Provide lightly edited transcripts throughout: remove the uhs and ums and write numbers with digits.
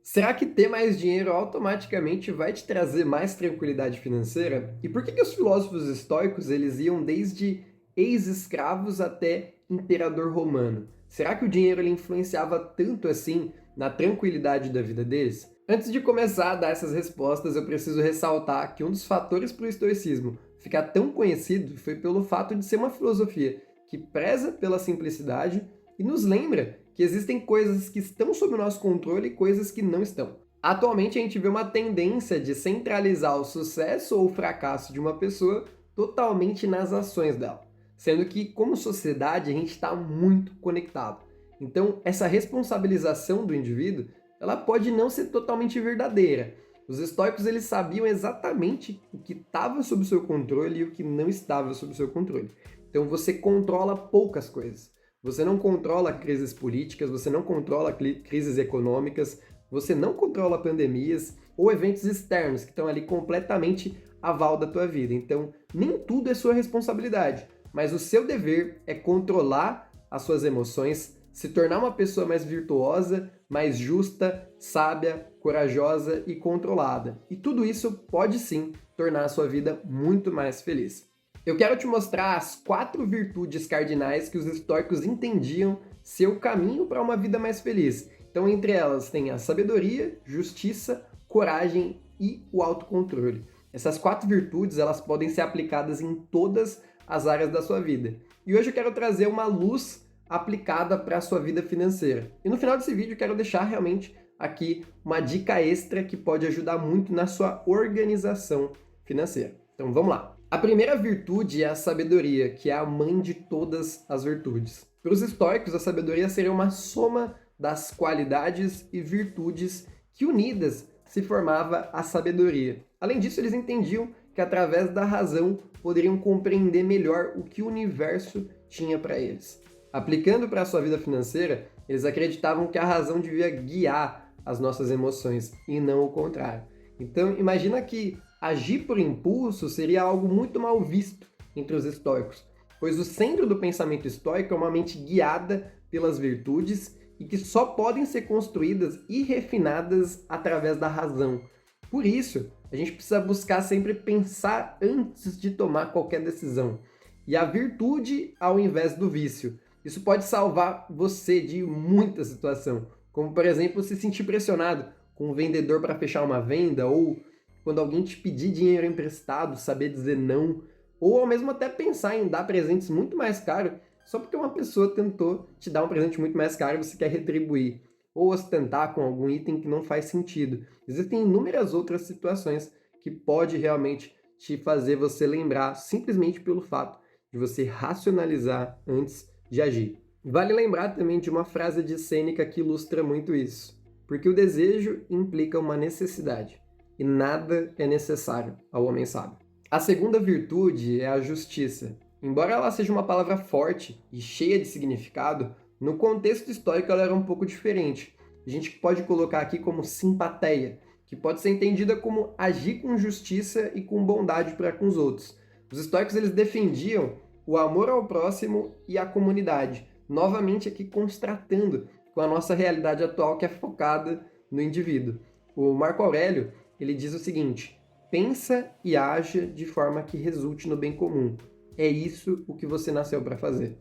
Será que ter mais dinheiro automaticamente vai te trazer mais tranquilidade financeira? E por que os filósofos estoicos eles iam desde ex-escravos até imperador romano? Será que o dinheiro ele influenciava tanto assim na tranquilidade da vida deles? Antes de começar a dar essas respostas, eu preciso ressaltar que um dos fatores para o estoicismo ficar tão conhecido foi pelo fato de ser uma filosofia que preza pela simplicidade e nos lembra que existem coisas que estão sob o nosso controle e coisas que não estão. Atualmente a gente vê uma tendência de centralizar o sucesso ou o fracasso de uma pessoa totalmente nas ações dela, sendo que como sociedade a gente está muito conectado. Então essa responsabilização do indivíduo, ela pode não ser totalmente verdadeira. Os estoicos eles sabiam exatamente o que estava sob o seu controle e o que não estava sob o seu controle. Então você controla poucas coisas. Você não controla crises políticas, você não controla crises econômicas, você não controla pandemias ou eventos externos que estão ali completamente aval da tua vida. Então, nem tudo é sua responsabilidade, mas o seu dever é controlar as suas emoções, se tornar uma pessoa mais virtuosa, mais justa, sábia, corajosa e controlada. E tudo isso pode sim tornar a sua vida muito mais feliz. Eu quero te mostrar as 4 virtudes cardinais que os estoicos entendiam ser o caminho para uma vida mais feliz. Então, entre elas, tem a sabedoria, justiça, coragem e o autocontrole. Essas 4 virtudes, elas podem ser aplicadas em todas as áreas da sua vida. E hoje eu quero trazer uma luz aplicada para a sua vida financeira. E no final desse vídeo eu quero deixar realmente aqui uma dica extra que pode ajudar muito na sua organização financeira. Então vamos lá. A primeira virtude é a sabedoria, que é a mãe de todas as virtudes. Para os estoicos, a sabedoria seria uma soma das qualidades e virtudes que unidas se formava a sabedoria. Além disso, eles entendiam que através da razão poderiam compreender melhor o que o universo tinha para eles. Aplicando para a sua vida financeira, eles acreditavam que a razão devia guiar as nossas emoções e não o contrário. Então, imagina que agir por impulso seria algo muito mal visto entre os estoicos, pois o centro do pensamento estoico é uma mente guiada pelas virtudes e que só podem ser construídas e refinadas através da razão. Por isso, a gente precisa buscar sempre pensar antes de tomar qualquer decisão. E a virtude ao invés do vício. Isso pode salvar você de muita situação, como por exemplo se sentir pressionado com um vendedor para fechar uma venda, ou quando alguém te pedir dinheiro emprestado, saber dizer não, ou ao mesmo até pensar em dar presentes muito mais caros, só porque uma pessoa tentou te dar um presente muito mais caro e você quer retribuir, ou ostentar com algum item que não faz sentido. Existem inúmeras outras situações que pode realmente te fazer você lembrar simplesmente pelo fato de você racionalizar antes de agir. Vale lembrar também de uma frase de Sêneca que ilustra muito isso, porque o desejo implica uma necessidade e nada é necessário ao homem sábio. A segunda virtude é a justiça. Embora ela seja uma palavra forte e cheia de significado, no contexto histórico ela era um pouco diferente. A gente pode colocar aqui como simpatia, que pode ser entendida como agir com justiça e com bondade para com os outros. Os estoicos eles defendiam o amor ao próximo e à comunidade, novamente aqui constratando com a nossa realidade atual que é focada no indivíduo. O Marco Aurélio ele diz o seguinte: pensa e aja de forma que resulte no bem comum. É isso o que você nasceu para fazer.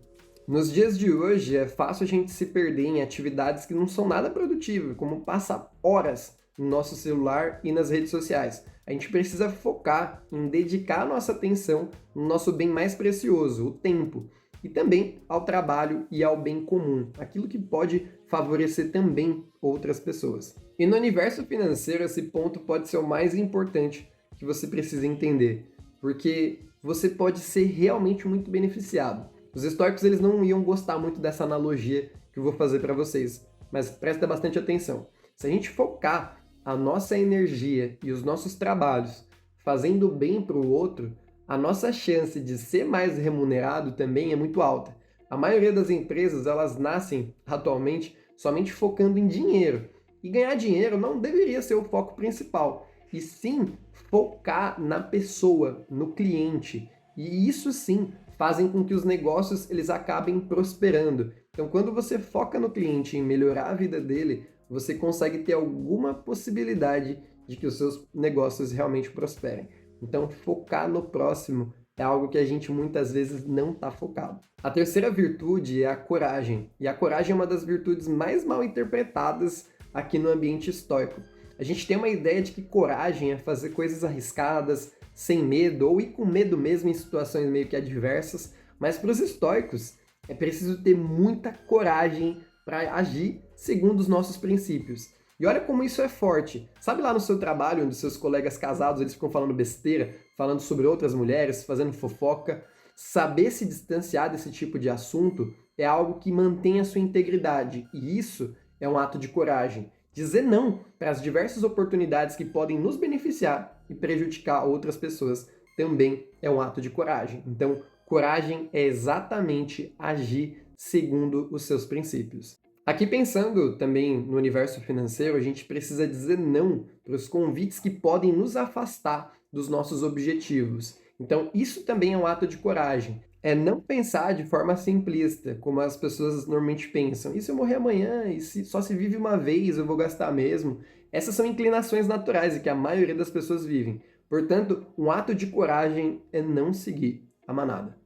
Nos dias de hoje, é fácil a gente se perder em atividades que não são nada produtivas, como passar horas no nosso celular e nas redes sociais. A gente precisa focar em dedicar a nossa atenção no nosso bem mais precioso, o tempo, e também ao trabalho e ao bem comum, aquilo que pode favorecer também outras pessoas. E no universo financeiro, esse ponto pode ser o mais importante que você precisa entender, porque você pode ser realmente muito beneficiado. Os estoicos eles não iam gostar muito dessa analogia que eu vou fazer para vocês, mas presta bastante atenção. Se a gente focar a nossa energia e os nossos trabalhos fazendo bem para o outro, a nossa chance de ser mais remunerado também é muito alta. A maioria das empresas elas nascem atualmente somente focando em dinheiro. E ganhar dinheiro não deveria ser o foco principal, e sim focar na pessoa, no cliente. E isso sim fazem com que os negócios eles acabem prosperando. Então, quando você foca no cliente em melhorar a vida dele, você consegue ter alguma possibilidade de que os seus negócios realmente prosperem. Então, focar no próximo é algo que a gente muitas vezes não está focado. A terceira virtude é a coragem, e a coragem é uma das virtudes mais mal interpretadas aqui no ambiente estoico. A gente tem uma ideia de que coragem é fazer coisas arriscadas, sem medo, ou ir com medo mesmo em situações meio que adversas, mas para os estoicos é preciso ter muita coragem para agir segundo os nossos princípios. E olha como isso é forte. Sabe lá no seu trabalho, onde seus colegas casados eles ficam falando besteira, falando sobre outras mulheres, fazendo fofoca? Saber se distanciar desse tipo de assunto é algo que mantém a sua integridade. E isso é um ato de coragem. Dizer não para as diversas oportunidades que podem nos beneficiar e prejudicar outras pessoas também é um ato de coragem. Então, coragem é exatamente agir segundo os seus princípios. Aqui pensando também no universo financeiro, a gente precisa dizer não para os convites que podem nos afastar dos nossos objetivos. Então, isso também é um ato de coragem. É não pensar de forma simplista, como as pessoas normalmente pensam. E se eu morrer amanhã? E se só se vive uma vez, eu vou gastar mesmo? Essas são inclinações naturais e que a maioria das pessoas vivem. Portanto, um ato de coragem é não seguir a manada.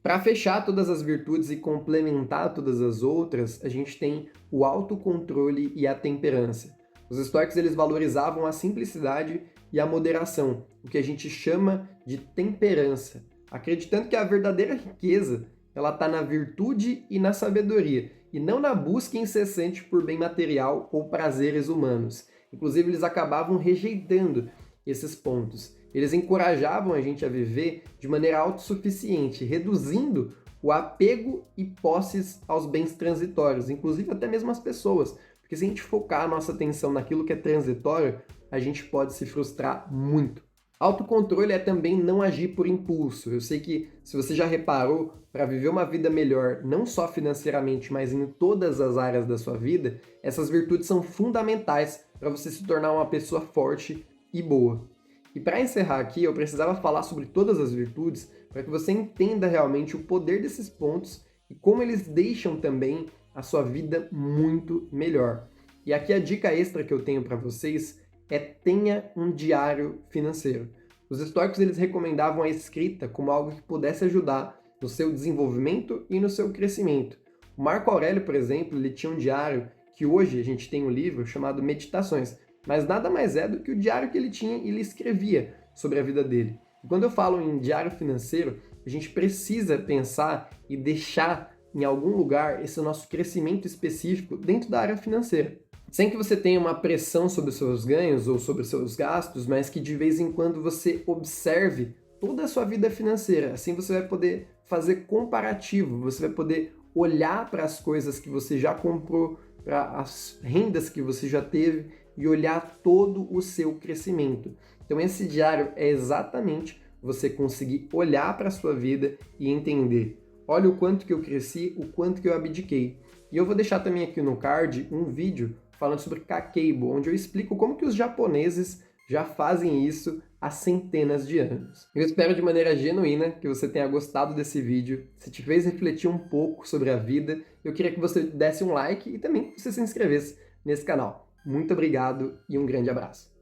Para fechar todas as virtudes e complementar todas as outras, a gente tem o autocontrole e a temperança. Os estoicos eles valorizavam a simplicidade e a moderação, o que a gente chama de temperança, acreditando que a verdadeira riqueza ela está na virtude e na sabedoria, e não na busca incessante por bem material ou prazeres humanos. Inclusive, eles acabavam rejeitando esses pontos. Eles encorajavam a gente a viver de maneira autossuficiente, reduzindo o apego e posses aos bens transitórios, inclusive até mesmo as pessoas. Porque se a gente focar a nossa atenção naquilo que é transitório, a gente pode se frustrar muito. Autocontrole é também não agir por impulso. Eu sei que, se você já reparou, para viver uma vida melhor, não só financeiramente, mas em todas as áreas da sua vida, essas virtudes são fundamentais para você se tornar uma pessoa forte e boa. E para encerrar aqui, eu precisava falar sobre todas as virtudes para que você entenda realmente o poder desses pontos e como eles deixam também a sua vida muito melhor. E aqui a dica extra que eu tenho para vocês é tenha um diário financeiro. Os estoicos eles recomendavam a escrita como algo que pudesse ajudar no seu desenvolvimento e no seu crescimento. O Marco Aurélio, por exemplo, ele tinha um diário que hoje a gente tem um livro chamado Meditações, mas nada mais é do que o diário que ele tinha e ele escrevia sobre a vida dele. E quando eu falo em diário financeiro, a gente precisa pensar e deixar em algum lugar esse nosso crescimento específico dentro da área financeira. Sem que você tenha uma pressão sobre os seus ganhos ou sobre os seus gastos, mas que de vez em quando você observe toda a sua vida financeira. Assim você vai poder fazer comparativo, você vai poder olhar para as coisas que você já comprou, para as rendas que você já teve e olhar todo o seu crescimento. Então esse diário é exatamente você conseguir olhar para a sua vida e entender, olha o quanto que eu cresci, o quanto que eu abdiquei. E eu vou deixar também aqui no card um vídeo falando sobre Kakeibo, onde eu explico como que os japoneses já fazem isso há centenas de anos. Eu espero de maneira genuína que você tenha gostado desse vídeo. Se te fez refletir um pouco sobre a vida, eu queria que você desse um like e também que você se inscrevesse nesse canal. Muito obrigado e um grande abraço.